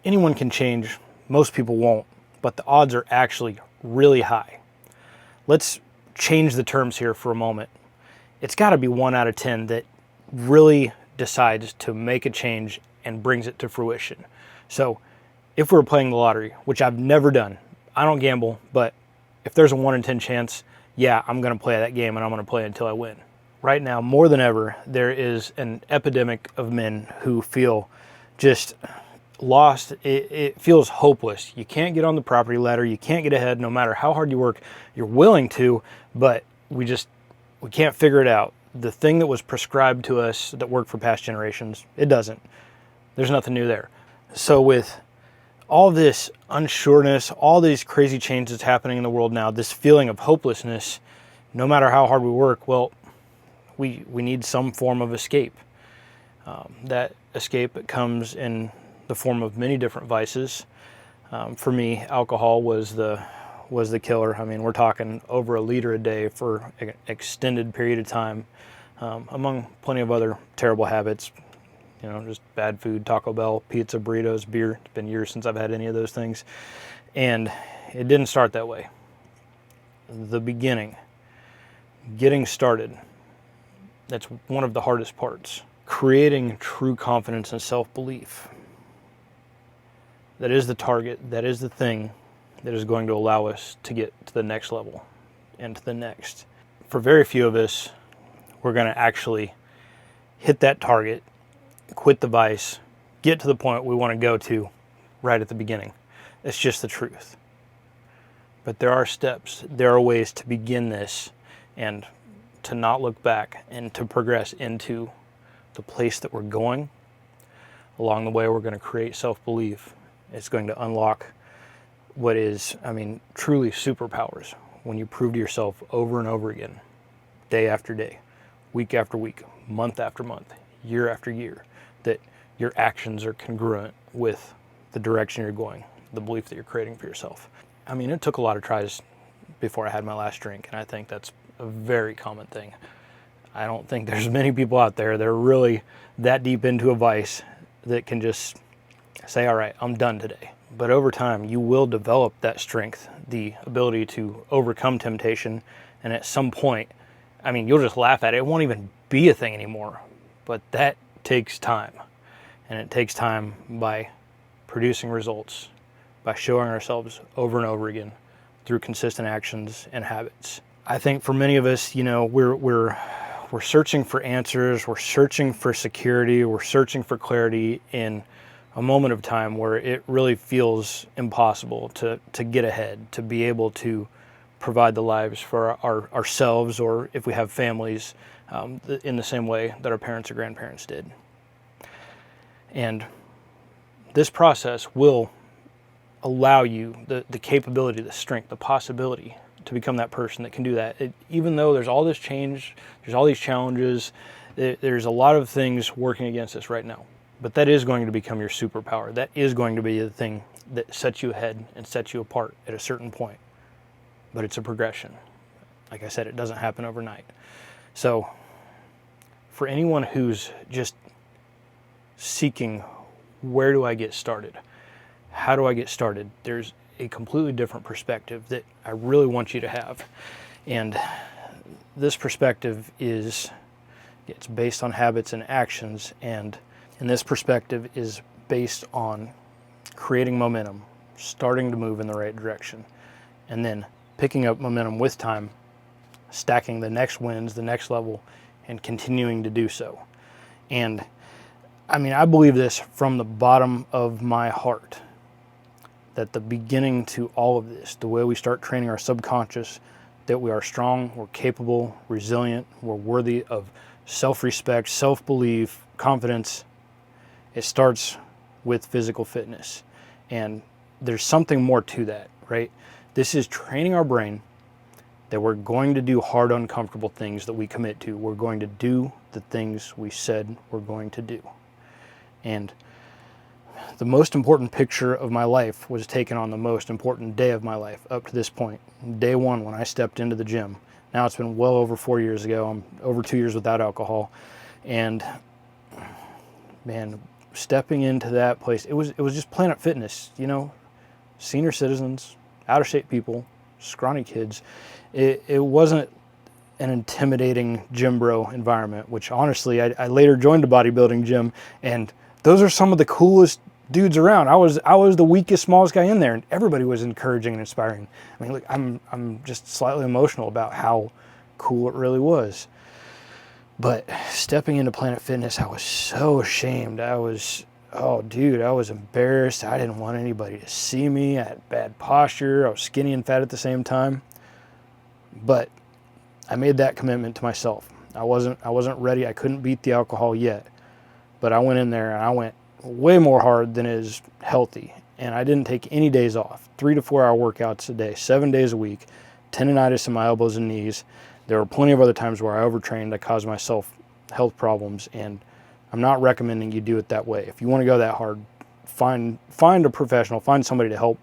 anyone can change. Most people won't, but the odds are actually really high. Let's change the terms here for a moment. It's got to be 1 out of 10 that really decides to make a change and brings it to fruition. So if we're playing the lottery, which I've never done, I don't gamble, but if there's a 1 in 10 chance, yeah, I'm going to play that game and I'm going to play until I win. Right now, more than ever, there is an epidemic of men who feel just lost. It feels hopeless. You can't get on the property ladder. You can't get ahead no matter how hard you work. You're willing to, but we can't figure it out. The thing that was prescribed to us that worked for past generations, it doesn't. There's nothing new there. So with all this unsureness, all these crazy changes happening in the world now, this feeling of hopelessness, no matter how hard we work, well, we need some form of escape. That escape comes in the form of many different vices. For me, alcohol was the killer. I mean, we're talking over a liter a day for an extended period of time, among plenty of other terrible habits. You know, just bad food, Taco Bell, pizza, burritos, beer. It's been years since I've had any of those things. And it didn't start that way. The beginning, getting started, that's one of the hardest parts. Creating true confidence and self-belief. That is the target, that is the thing that is going to allow us to get to the next level and to the next. For very few of us, we're going to actually hit that target, quit the vice, get to the point we want to go to right at the beginning. It's just the truth. But there are steps, there are ways to begin this and to not look back and to progress into the place that we're going. Along the way, we're going to create self-belief. It's going to unlock what is, truly superpowers when you prove to yourself over and over again, day after day, week after week, month after month, year after year, that your actions are congruent with the direction you're going, the belief that you're creating for yourself. It took a lot of tries before I had my last drink, and I think that's a very common thing. I don't think there's many people out there that are really that deep into a vice that can just say, all right, I'm done today. But over time, you will develop that strength, the ability to overcome temptation, and at some point, you'll just laugh at it. It won't even be a thing anymore. But that takes time. And it takes time by producing results, by showing ourselves over and over again through consistent actions and habits. I think for many of us, we're searching for answers, we're searching for security, we're searching for clarity in a moment of time where it really feels impossible to get ahead, to be able to provide the lives for ourselves, or if we have families, in the same way that our parents or grandparents did. And this process will allow you the capability, the strength, the possibility to become that person that can do that. Even though there's all this change, there's all these challenges, there's a lot of things working against us right now. But that is going to become your superpower. That is going to be the thing that sets you ahead and sets you apart at a certain point. But it's a progression. Like I said, it doesn't happen overnight. So for anyone who's just seeking, where do I get started? How do I get started? There's a completely different perspective that I really want you to have. And this perspective it's based on habits and actions, and this perspective is based on creating momentum, starting to move in the right direction, and then picking up momentum with time, stacking the next wins, the next level, and continuing to do so. And I believe this from the bottom of my heart, that the beginning to all of this, the way we start training our subconscious, that we are strong, we're capable, resilient, we're worthy of self-respect, self-belief, confidence, it starts with physical fitness. And there's something more to that, right? This is training our brain that we're going to do hard, uncomfortable things that we commit to. We're going to do the things we said we're going to do. And the most important picture of my life was taken on the most important day of my life up to this point. Day one, when I stepped into the gym. Now it's been well over 4 years ago. I'm over 2 years without alcohol. And man, stepping into that place, it was just Planet Fitness, senior citizens, out of shape people, scrawny kids. It wasn't an intimidating gym bro environment, which honestly, I later joined a bodybuilding gym, and those are some of the coolest dudes around. I was the weakest, smallest guy in there, and everybody was encouraging and inspiring. I mean, look, I'm just slightly emotional about how cool it really was. But stepping into Planet Fitness, I was so ashamed. I was embarrassed. I didn't want anybody to see me. I had bad posture. I was skinny and fat at the same time. But I made that commitment to myself. I wasn't ready. I couldn't beat the alcohol yet. But I went in there and I went way more hard than is healthy. And I didn't take any days off. 3 to 4 hour workouts a day, 7 days a week, tendonitis in my elbows and knees. There were plenty of other times where I overtrained. I caused myself health problems, and I'm not recommending you do it that way. If you want to go that hard, find a professional, find somebody to help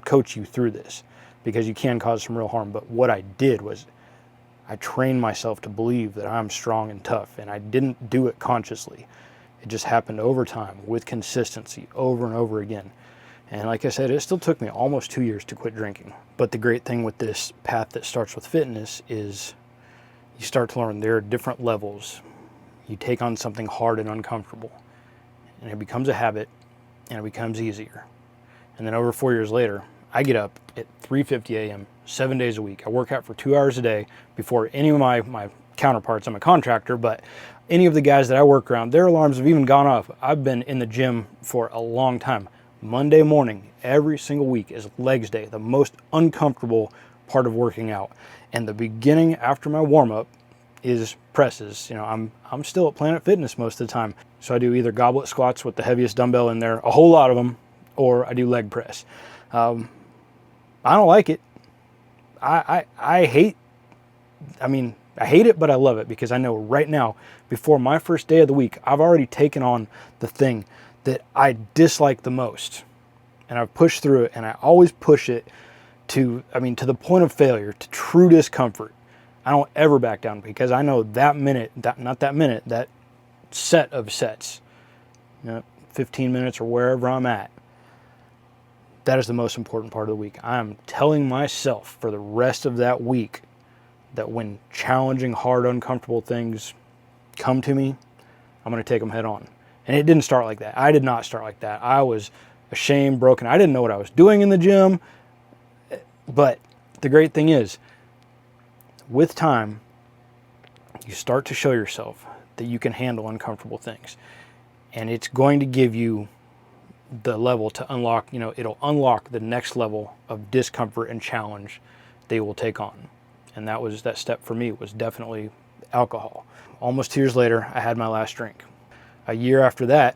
coach you through this, because you can cause some real harm. But what I did was I trained myself to believe that I'm strong and tough, and I didn't do it consciously. It just happened over time with consistency over and over again. And like I said, it still took me almost 2 years to quit drinking. But the great thing with this path that starts with fitness is you start to learn there are different levels. You take on something hard and uncomfortable, and it becomes a habit, and it becomes easier. And then over 4 years later, I get up at 3:50 a.m., 7 days a week. I work out for 2 hours a day before any of my counterparts. I'm a contractor, but any of the guys that I work around, their alarms have even gone off. I've been in the gym for a long time. Monday morning, every single week, is legs day, the most uncomfortable part of working out. And the beginning after my warm-up is presses. I'm still at Planet Fitness most of the time. So I do either goblet squats with the heaviest dumbbell in there, a whole lot of them, or I do leg press. I don't like it. I hate it, but I love it, because I know right now, before my first day of the week, I've already taken on the thing that I dislike the most, and I've pushed through it, and I always push it to the point of failure, to true discomfort. I don't ever back down, because I know that set of sets, 15 minutes or wherever I'm at, that is the most important part of the week. I am telling myself for the rest of that week that when challenging, hard, uncomfortable things come to me, I'm going to take them head on. And it didn't start like that. I did not start like that. I was ashamed, broken. I didn't know what I was doing in the gym. But the great thing is, with time, you start to show yourself that you can handle uncomfortable things. And it's going to give you the level to unlock, it'll unlock the next level of discomfort and challenge they will take on. And that step for me was definitely alcohol. Almost 2 years later, I had my last drink. A year after that,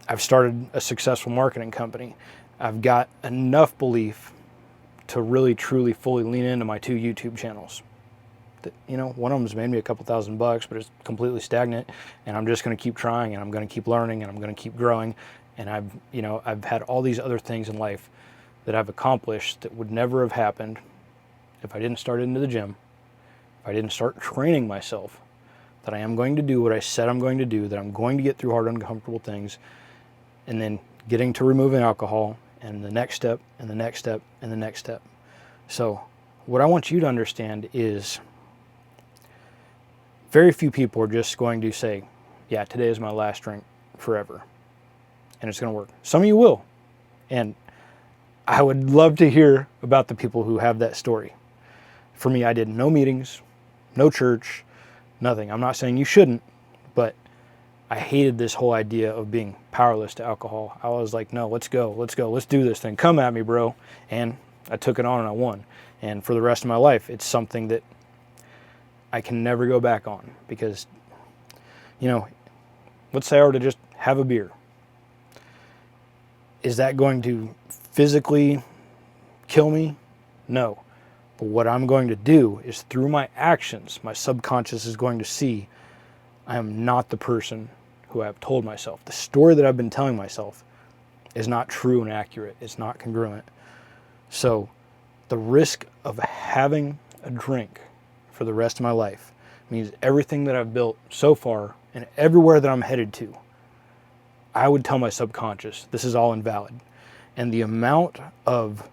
I've started a successful marketing company. I've got enough belief to really, truly, fully lean into my 2 YouTube channels. One of them's made me a couple $1,000, but it's completely stagnant, and I'm just going to keep trying, and I'm going to keep learning, and I'm going to keep growing. And I've had all these other things in life that I've accomplished that would never have happened if I didn't start into the gym, if I didn't start training myself, that I am going to do what I said I'm going to do, that I'm going to get through hard, uncomfortable things, and then getting to removing alcohol, and the next step, and the next step, and the next step. So what I want you to understand is very few people are just going to say, yeah, today is my last drink forever, and it's going to work. Some of you will, and I would love to hear about the people who have that story. For me, I did no meetings, no church, nothing. I'm not saying you shouldn't, but I hated this whole idea of being powerless to alcohol. I was like, no, let's go, let's do this thing. Come at me, bro. And I took it on and I won. And for the rest of my life, it's something that I can never go back on, because, let's say I were to just have a beer. Is that going to physically kill me? No. But what I'm going to do is, through my actions, my subconscious is going to see I am not the person who I've told myself. The story that I've been telling myself is not true and accurate. It's not congruent. So the risk of having a drink for the rest of my life means everything that I've built so far and everywhere that I'm headed to I would tell my subconscious, this is all invalid. And the amount of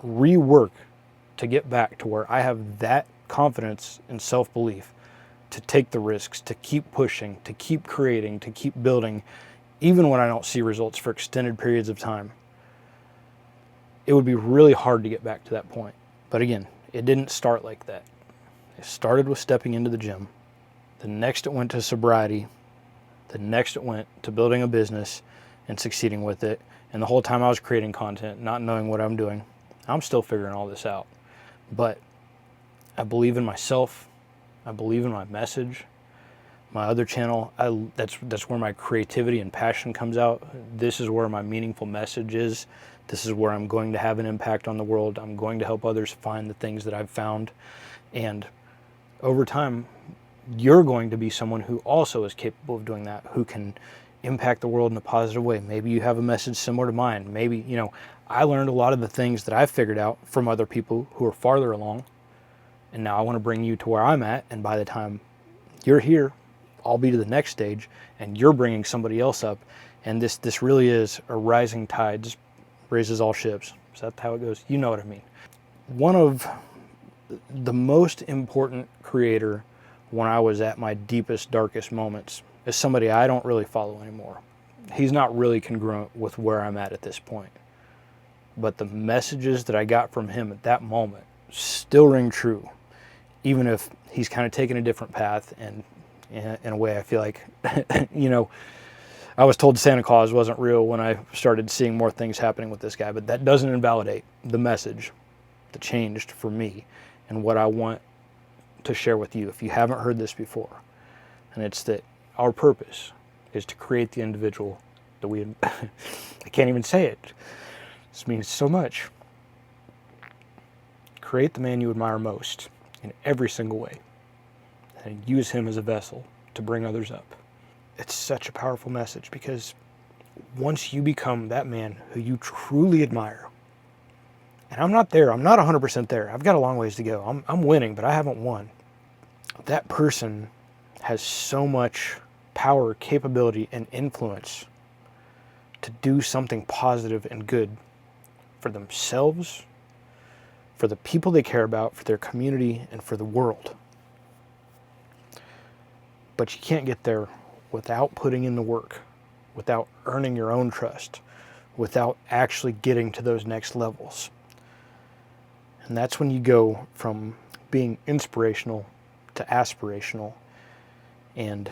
rework to get back to where I have that confidence and self-belief to take the risks, to keep pushing, to keep creating, to keep building, even when I don't see results for extended periods of time, it would be really hard to get back to that point. But again, it didn't start like that. It started with stepping into the gym. The next it went to sobriety. The next it went to building a business and succeeding with it. And the whole time I was creating content, not knowing what I'm doing, I'm still figuring all this out. But I believe in myself. I believe in my message. My other channel, that's where my creativity and passion comes out. This is where my meaningful message is. This is where I'm going to have an impact on the world. I'm going to help others find the things that I've found. And over time, you're going to be someone who also is capable of doing that, who can impact the world in a positive way. Maybe you have a message similar to mine. Maybe, I learned a lot of the things that I've figured out from other people who are farther along. And now I want to bring you to where I'm at. And by the time you're here, I'll be to the next stage and you're bringing somebody else up. And this really is a rising tide, just raises all ships. Is that how it goes? You know what I mean. One of the most important creator when I was at my deepest, darkest moments is somebody I don't really follow anymore. He's not really congruent with where I'm at this point. But the messages that I got from him at that moment still ring true, even if he's kind of taken a different path. And in a way, I feel like, I was told Santa Claus wasn't real when I started seeing more things happening with this guy, but that doesn't invalidate the message that changed for me and what I want to share with you if you haven't heard this before. And it's that our purpose is to create the individual that we, I can't even say it. This means so much. Create the man you admire most in every single way and use him as a vessel to bring others up. It's such a powerful message because once you become that man who you truly admire, and I'm not there, I'm not 100% there, I've got a long ways to go, I'm winning, but I haven't won. That person has so much power, capability, and influence to do something positive and good for themselves, for the people they care about, for their community, and for the world. But you can't get there without putting in the work, without earning your own trust, without actually getting to those next levels. And that's when you go from being inspirational to aspirational, and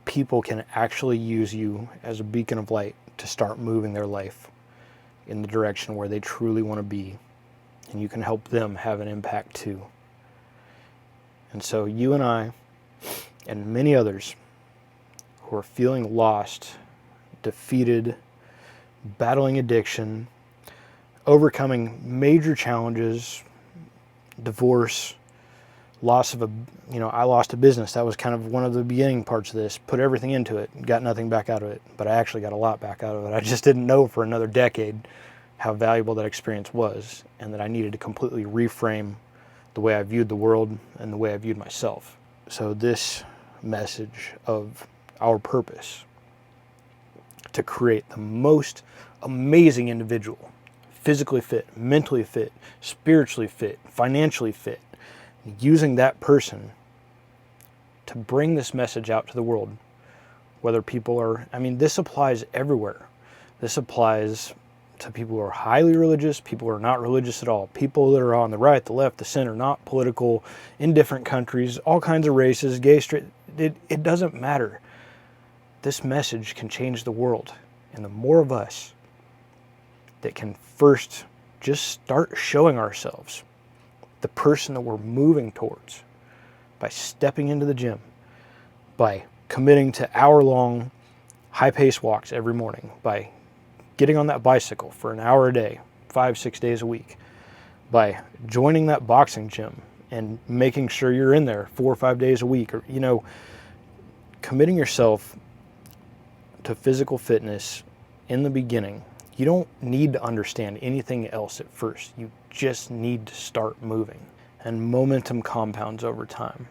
people can actually use you as a beacon of light to start moving their life in the direction where they truly want to be, and you can help them have an impact too. And so you and I, and many others who are feeling lost, defeated, battling addiction, overcoming major challenges, divorce, loss of I lost a business. That was kind of one of the beginning parts of this. Put everything into it, got nothing back out of it, but I actually got a lot back out of it. I just didn't know for another decade how valuable that experience was, and that I needed to completely reframe the way I viewed the world and the way I viewed myself. So this message of our purpose to create the most amazing individual, physically fit, mentally fit, spiritually fit, financially fit, using that person to bring this message out to the world, whether people are, this applies everywhere. This applies to people who are highly religious, people who are not religious at all, people that are on the right, the left, the center, not political, in different countries, all kinds of races, gay, straight, it doesn't matter. This message can change the world. And the more of us that can first just start showing ourselves the person that we're moving towards by stepping into the gym, by committing to hour-long high-paced walks every morning, by getting on that bicycle for an hour a day, 5-6 days a week, by joining that boxing gym and making sure you're in there 4 or 5 days a week, or committing yourself to physical fitness in the beginning. You don't need to understand anything else at first. You just need to start moving, and momentum compounds over time.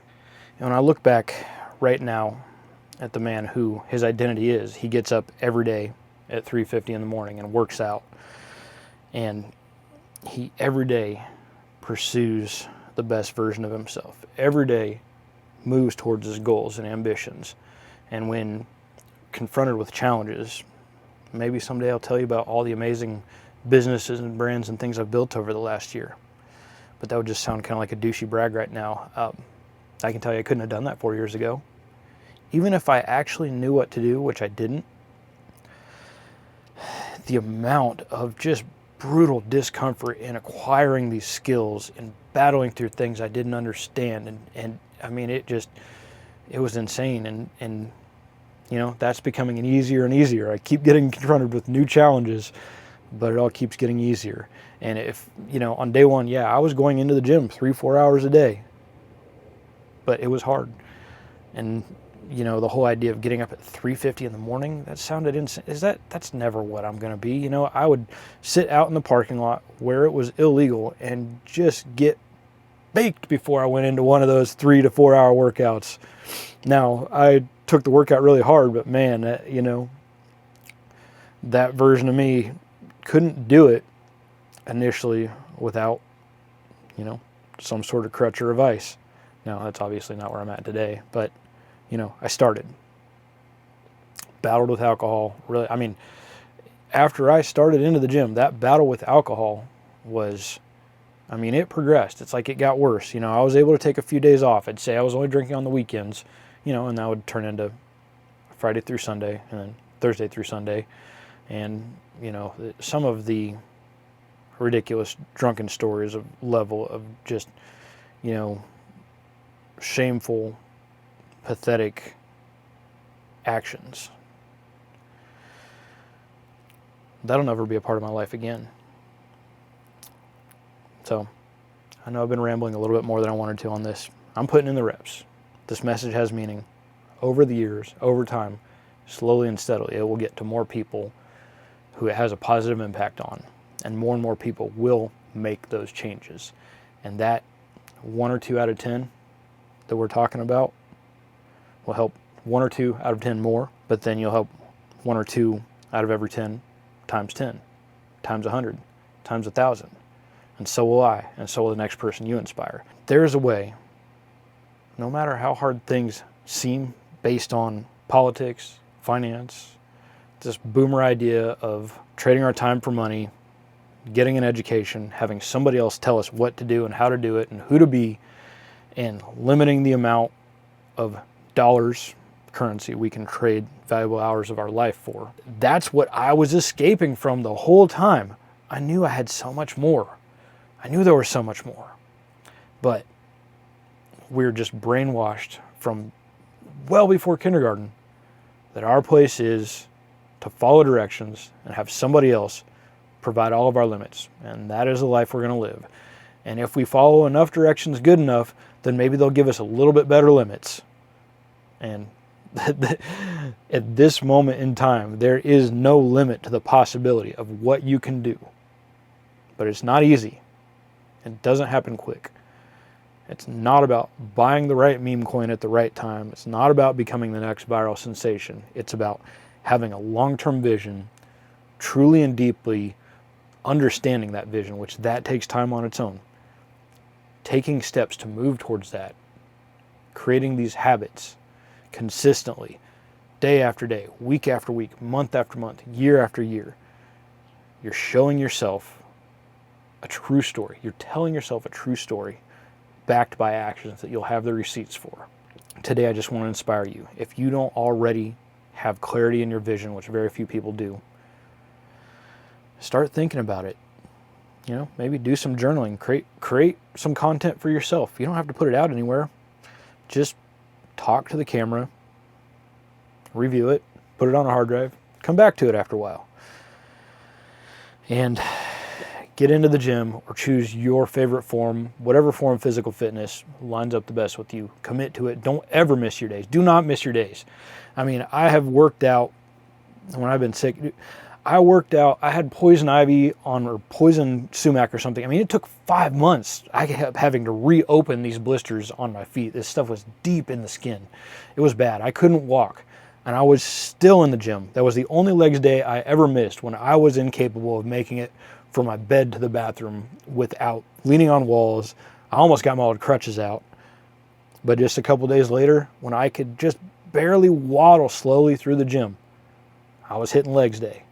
And when I look back right now at the man who his identity is. He gets up every day at 3:50 in the morning and works out. And he every day pursues the best version of himself. Every day moves towards his goals and ambitions. And when confronted with challenges, maybe someday I'll tell you about all the amazing businesses and brands and things I've built over the last year. But that would just sound kind of like a douchey brag right now. I can tell you I couldn't have done that 4 years ago. Even if I actually knew what to do, which I didn't, the amount of just brutal discomfort in acquiring these skills and battling through things I didn't understand. And I mean, it was insane. And you know, that's becoming easier and easier. I keep getting confronted with new challenges, but it all keeps getting easier. And if, you know, on day one, yeah, I was going into the gym 3-4 hours a day, but it was hard. And, you know, the whole idea of getting up at 3:50 in the morning, that sounded insane. That's never what I'm going to be. You know, I would sit out in the parking lot where it was illegal and just get baked before I went into one of those 3 to 4 hour workouts. Now, I took the workout really hard, but man, you know, that version of me couldn't do it initially without, you know, some sort of crutch or a vice. Now, that's obviously not where I'm at today, but, you know, I started. Battled with alcohol, really. I mean, after I started into the gym, that battle with alcohol was, I mean, it progressed. It's like it got worse. You know, I was able to take a few days off. I'd say I was only drinking on the weekends, you know, and that would turn into Friday through Sunday and then Thursday through Sunday. And, you know, some of the ridiculous drunken stories of level of just, you know, shameful, pathetic actions. That'll never be a part of my life again. So, I know I've been rambling a little bit more than I wanted to on this. I'm putting in the reps. This message has meaning. Over the years, over time, slowly and steadily, it will get to more people who it has a positive impact on. And more people will make those changes. And that 1 or 2 out of 10 that we're talking about will help 1 or 2 out of 10 more, but then you'll help 1 or 2 out of every 10 times 10, times 100, times 1,000. And so will I, and so will the next person you inspire. There is a way, no matter how hard things seem based on politics, finance, this boomer idea of trading our time for money, getting an education, having somebody else tell us what to do and how to do it and who to be, and limiting the amount of dollars, currency we can trade valuable hours of our life for. That's what I was escaping from the whole time. I knew I had so much more. I knew there was so much more. But we're just brainwashed from well before kindergarten that our place is to follow directions and have somebody else provide all of our limits. And that is the life we're going to live. And if we follow enough directions good enough, then maybe they'll give us a little bit better limits. And at this moment in time, there is no limit to the possibility of what you can do. But it's not easy. It doesn't happen quick. It's not about buying the right meme coin at the right time. It's not about becoming the next viral sensation. It's about having a long-term vision, truly and deeply understanding that vision, which that takes time on its own. Taking steps to move towards that. Creating these habits consistently, day after day, week after week, month after month, year after year. You're showing yourself a true story. You're telling yourself a true story backed by actions that you'll have the receipts for. Today, I just want to inspire you. If you don't already have clarity in your vision, which very few people do, start thinking about it. You know, maybe do some journaling, create some content for yourself. You don't have to put it out anywhere. Just talk to the camera, review it, put it on a hard drive, come back to it after a while. And get into the gym or choose your favorite form, whatever form of physical fitness lines up the best with you. Commit to it. Don't ever miss your days. Do not miss your days. I mean, I have worked out when I've been sick. I worked out, I had poison ivy on, or poison sumac or something. I mean, it took 5 months. I kept having to reopen these blisters on my feet. This stuff was deep in the skin. It was bad. I couldn't walk. and I was still in the gym. That was the only legs day I ever missed, when I was incapable of making it from my bed to the bathroom without leaning on walls. I almost got my old crutches out. But just a couple days later, when I could just barely waddle slowly through the gym, I was hitting legs day.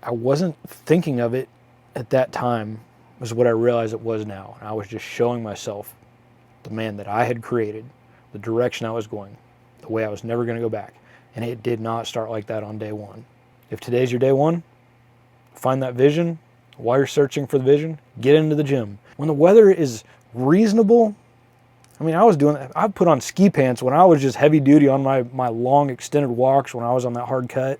I wasn't thinking of it at that time, was what I realized it was now. And I was just showing myself the man that I had created, the direction I was going, the way I was never going to go back. And it did not start like that on day one. If today's your day one, find that vision. While you're searching for the vision, get into the gym. When the weather is reasonable, I mean, I put on ski pants when I was just heavy duty on my long extended walks, when I was on that hard cut,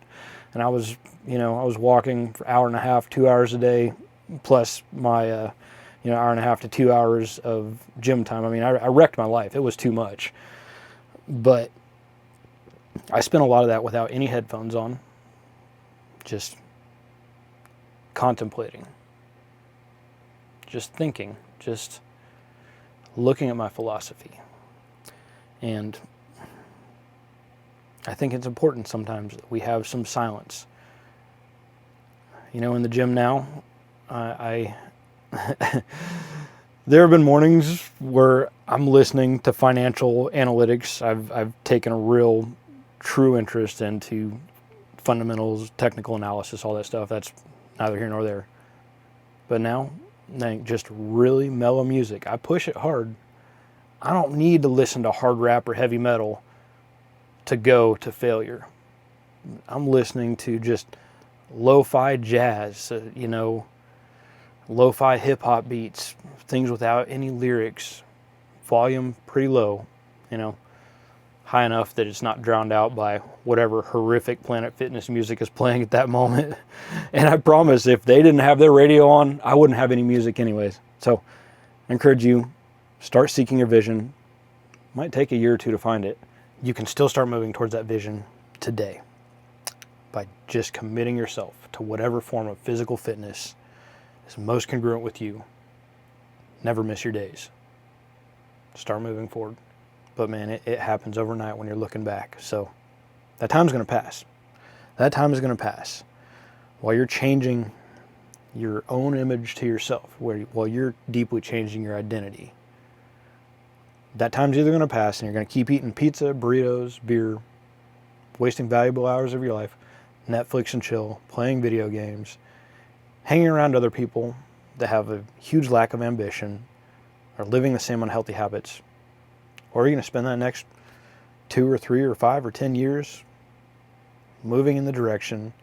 and I was walking for an hour and a half, 2 hours a day, plus my, hour and a half to 2 hours of gym time. I mean, I wrecked my life. It was too much. But I spent a lot of that without any headphones on, just contemplating, just thinking, just looking at my philosophy. And I think it's important sometimes that we have some silence. In the gym now, I there have been mornings where I'm listening to financial analytics. I've taken a real true interest into fundamentals, technical analysis, all that stuff. That's neither here nor there. But now, just really mellow music. I push it hard. I don't need to listen to hard rap or heavy metal to go to failure. I'm listening to just lo-fi jazz, lo-fi hip-hop beats, things without any lyrics, volume pretty low, high enough that it's not drowned out by whatever horrific Planet Fitness music is playing at that moment. And I promise, if they didn't have their radio on, I wouldn't have any music anyways. So I encourage you, start seeking your vision. Might take a year or two to find it. You can still start moving towards that vision today by just committing yourself to whatever form of physical fitness is most congruent with you. Never miss your days. Start moving forward. But man, it happens overnight when you're looking back. So that time's going to pass. That time is going to pass while you're changing your own image to yourself, while you're deeply changing your identity. That time's either going to pass and you're going to keep eating pizza, burritos, beer, wasting valuable hours of your life, Netflix and chill, playing video games, hanging around other people that have a huge lack of ambition, are living the same unhealthy habits. Or are you going to spend that next 2 or 3 or 5 or 10 years moving in the direction,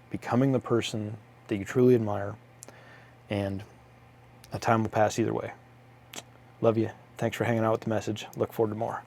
becoming the person that you truly admire, and a time will pass either way. Love you. Thanks for hanging out with the message. Look forward to more.